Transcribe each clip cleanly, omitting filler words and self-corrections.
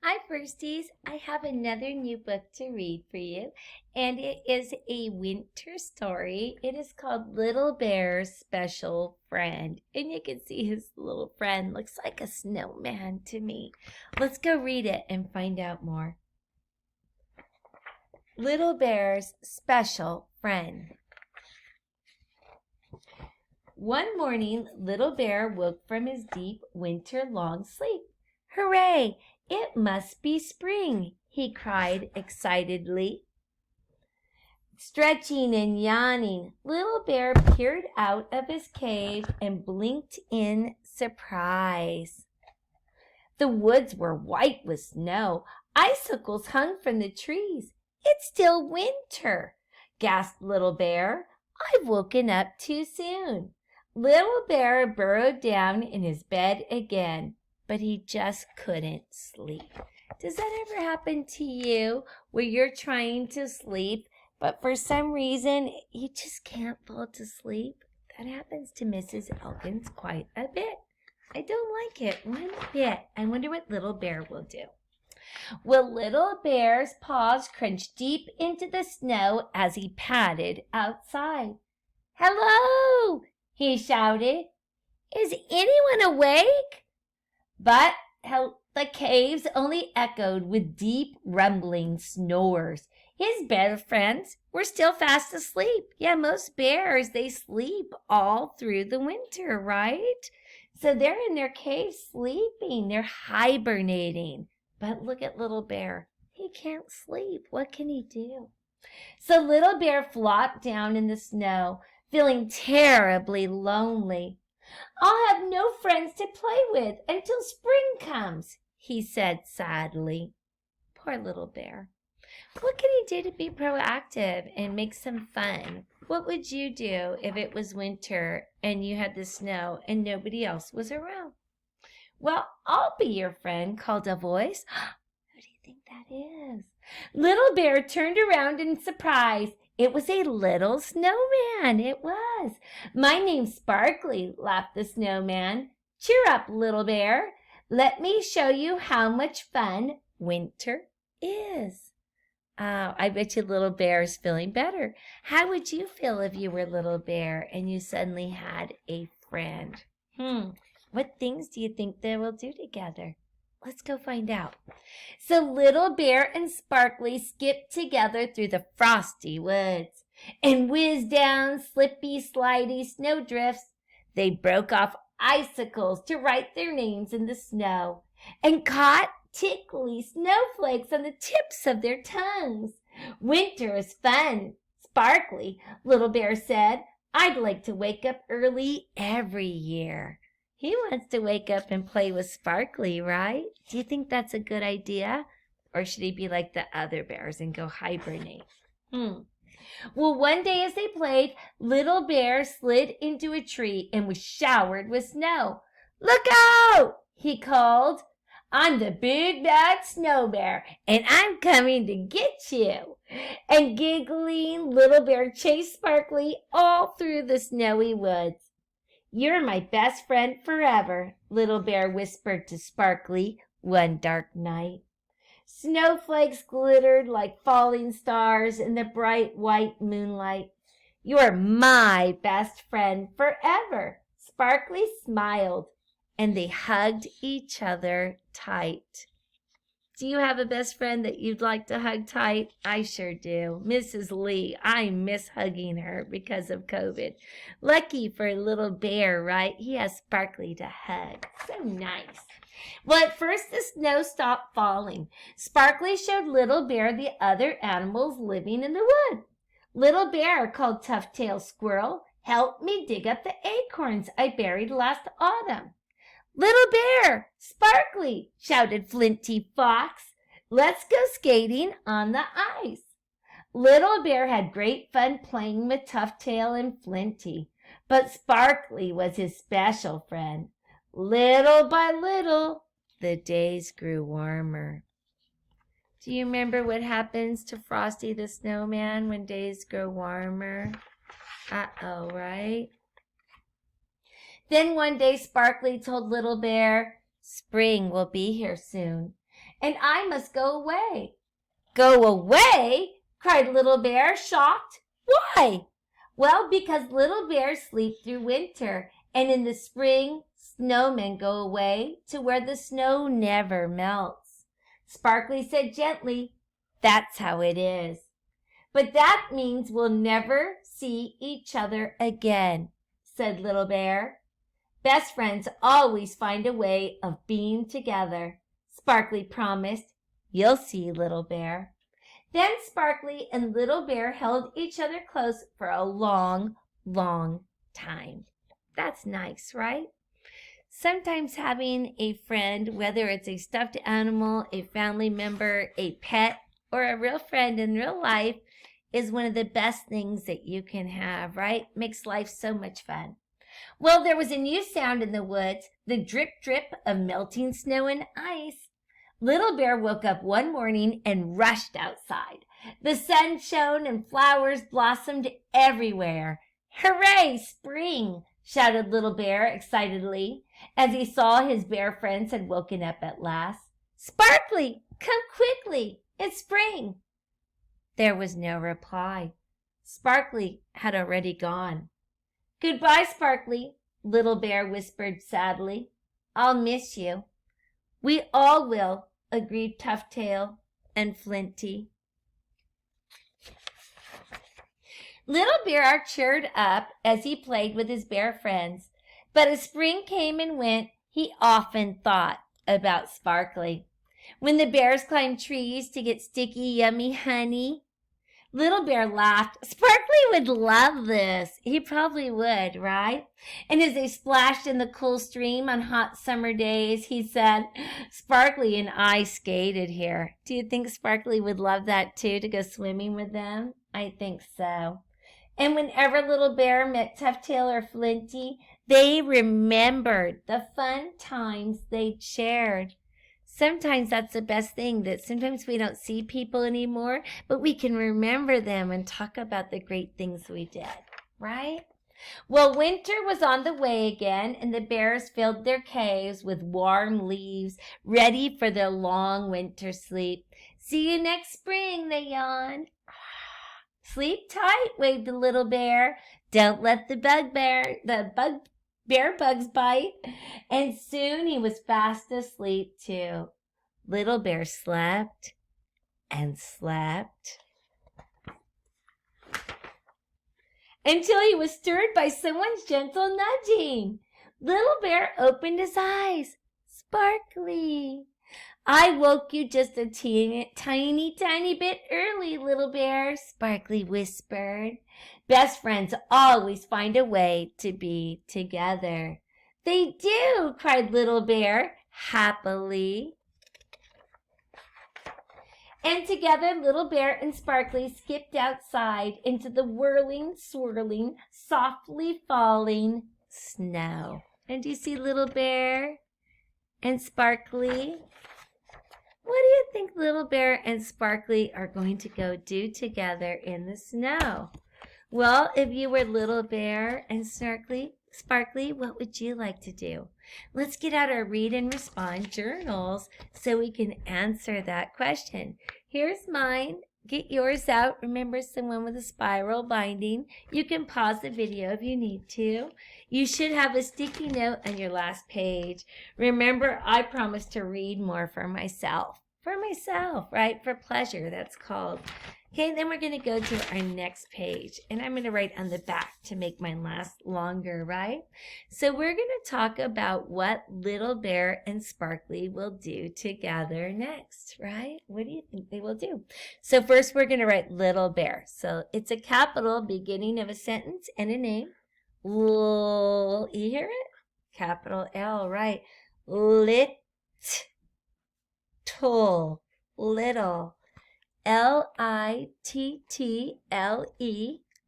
Hi, Firsties. I have another new book to read for you, and it is a winter story. It is called Little Bear's Special Friend, and you can see his little friend looks like a snowman to me. Let's go read it and find out more. Little Bear's Special Friend. One morning, Little Bear woke from his deep winter-long sleep. Hooray! It must be spring, he cried excitedly. Stretching and yawning, Little Bear peered out of his cave and blinked in surprise. The woods were white with snow. Icicles hung from the trees. It's still winter, gasped Little Bear. I've woken up too soon. Little Bear burrowed down in his bed again, but he just couldn't sleep. Does that ever happen to you where you're trying to sleep, but for some reason you just can't fall to sleep? That happens to Mrs. Elkins quite a bit. I don't like it one bit. I wonder what Little Bear will do. Well, Little Bear's paws crunched deep into the snow as he padded outside. Hello, he shouted. Is anyone awake? But the caves only echoed with deep rumbling snores. His bear friends were still fast asleep. Yeah, most bears, they sleep all through the winter, right? So they're in their cave sleeping. They're hibernating. But look at Little Bear. He can't sleep. What can he do? So Little Bear flopped down in the snow, feeling terribly lonely. I'll have no friends to play with until spring comes, he said sadly. Poor Little Bear. What can he do to be proactive and make some fun? What would you do if it was winter and you had the snow and nobody else was around? Well, I'll be your friend, called a voice. Who do you think that is? Little Bear turned around in surprise. It was a little snowman, it was. My name's Sparkly, laughed the snowman. Cheer up, Little Bear. Let me show you how much fun winter is. Oh, I bet you Little Bear is feeling better. How would you feel if you were Little Bear and you suddenly had a friend? What things do you think they will do together? Let's go find out. So Little Bear and Sparkly skipped together through the frosty woods and whizzed down slippy, slidey snowdrifts. They broke off icicles to write their names in the snow and caught tickly snowflakes on the tips of their tongues. Winter is fun, Sparkly, Little Bear said. I'd like to wake up early every year. He wants to wake up and play with Sparkly, right? Do you think that's a good idea? Or should he be like the other bears and go hibernate? Well, one day as they played, Little Bear slid into a tree and was showered with snow. Look out, he called. I'm the big bad snow bear, and I'm coming to get you. And giggling, Little Bear chased Sparkly all through the snowy woods. You're my best friend forever, Little Bear whispered to Sparkly one dark night. Snowflakes glittered like falling stars in the bright white moonlight. You're my best friend forever. Sparkly smiled, and they hugged each other tight. Do you have a best friend that you'd like to hug tight? I sure do. Mrs. Lee, I miss hugging her because of COVID. Lucky for Little Bear, right? He has Sparkly to hug. So nice. Well, at first the snow stopped falling. Sparkly showed Little Bear the other animals living in the wood. Little Bear, called Tuftail Squirrel, help me dig up the acorns I buried last autumn. Little Bear, Sparkly, shouted Flinty Fox. Let's go skating on the ice. Little Bear had great fun playing with Tuftail and Flinty, but Sparkly was his special friend. Little by little, the days grew warmer. Do you remember what happens to Frosty the Snowman when days grow warmer? Uh-oh, right? Then one day Sparkly told Little Bear, spring will be here soon. and I must go away." "Go away?" cried Little Bear, shocked. "Why?" "Well, because little bears sleep through winter, and in the spring, snowmen go away to where the snow never melts." Sparkly said gently, "That's how it is." "But that means we'll never see each other again," said Little Bear. "Best friends always find a way of being together," Sparkly promised. "You'll see, Little Bear." Then Sparkly and Little Bear held each other close for a long, long time. That's nice, right? Sometimes having a friend, whether it's a stuffed animal, a family member, a pet, or a real friend in real life, is one of the best things that you can have, right? Makes life so much fun. Well, there was a new sound in the woods, the drip drip of melting snow and ice. Little Bear woke up one morning and rushed outside. The sun shone and flowers blossomed everywhere. "Hooray, spring!" shouted Little Bear excitedly, as he saw his bear friends had woken up at last. "Sparkly, come quickly, it's spring." There was no reply. Sparkly had already gone. "Goodbye, Sparkly," Little Bear whispered sadly. "I'll miss you." "We all will," agreed Tufttail and Flinty. Little Bear cheered up as he played with his bear friends, but as spring came and went, he often thought about Sparkly. When the bears climbed trees to get sticky, yummy honey, Little Bear laughed. Sparkly would love this. He probably would, right? And as they splashed in the cool stream on hot summer days, he said, "Sparkly and I skated here." Do you think Sparkly would love that too, to go swimming with them? I think so. And whenever Little Bear met Tufttail or Flinty, they remembered the fun times they'd shared. Sometimes that's the best thing, that sometimes we don't see people anymore, but we can remember them and talk about the great things we did, right? Well, winter was on the way again, and the bears filled their caves with warm leaves, ready for their long winter sleep. "See you next spring," they yawned. "Sleep tight," waved the little bear. "Don't let the bear bugs bite." And soon he was fast asleep too. Little Bear slept and slept until he was stirred by someone's gentle nudging. Little Bear opened his eyes. "Sparkly, I woke you just a tiny bit early, Little Bear," Sparkly whispered. "Best friends always find a way to be together." "They do," cried Little Bear happily. And together Little Bear and Sparkly skipped outside into the whirling, swirling, softly falling snow. And do you see Little Bear and Sparkly? What do you think Little Bear and Sparkly are going to go do together in the snow? Well, if you were Little Bear and Sparkly, what would you like to do? Let's get out our read and respond journals so we can answer that question. Here's mine. Get yours out. Remember, it's the one with a spiral binding. You can pause the video if you need to. You should have a sticky note on your last page. Remember, I promised to read more for myself. Right? For pleasure, that's called. Okay, then we're going to go to our next page, and I'm going to write on the back to make mine last longer, right? So we're going to talk about what Little Bear and Sparkly will do together next, right? What do you think they will do? So first we're going to write Little Bear. So it's a capital beginning of a sentence and a name. You hear it? Capital L, right? Little, little. Little,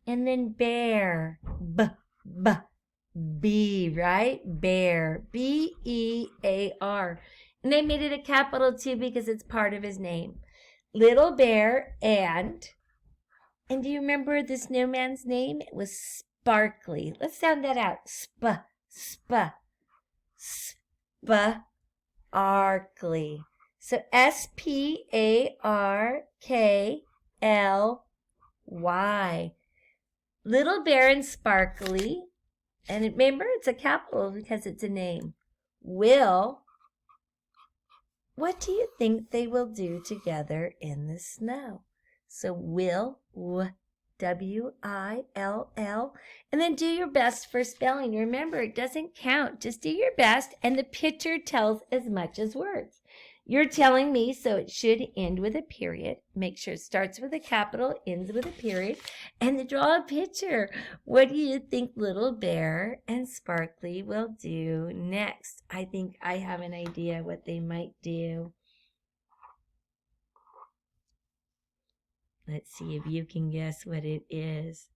and then bear, B, right? Bear, BEAR. And I made it a capital too because it's part of his name. Little Bear and do you remember the snowman's name? It was Sparkly. Let's sound that out. Sparkly. So Sparkly. Little Bear and Sparkly. And remember, it's a capital because it's a name. Will. What do you think they will do together in the snow? So will, W-I-L-L. And then do your best for spelling. Remember, it doesn't count. Just do your best. And the picture tells as much as words. You're telling me, so it should end with a period. Make sure it starts with a capital, ends with a period. And draw a picture. What do you think Little Bear and Sparkly will do next? I think I have an idea what they might do. Let's see if you can guess what it is.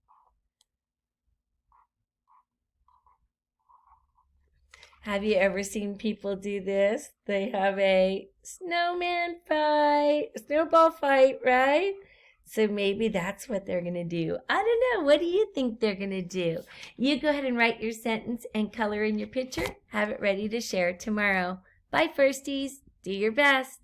Have you ever seen people do this? They have a snowman fight, a snowball fight, right? So maybe that's what they're going to do. I don't know. What do you think they're going to do? You go ahead and write your sentence and color in your picture. Have it ready to share tomorrow. Bye, firsties. Do your best.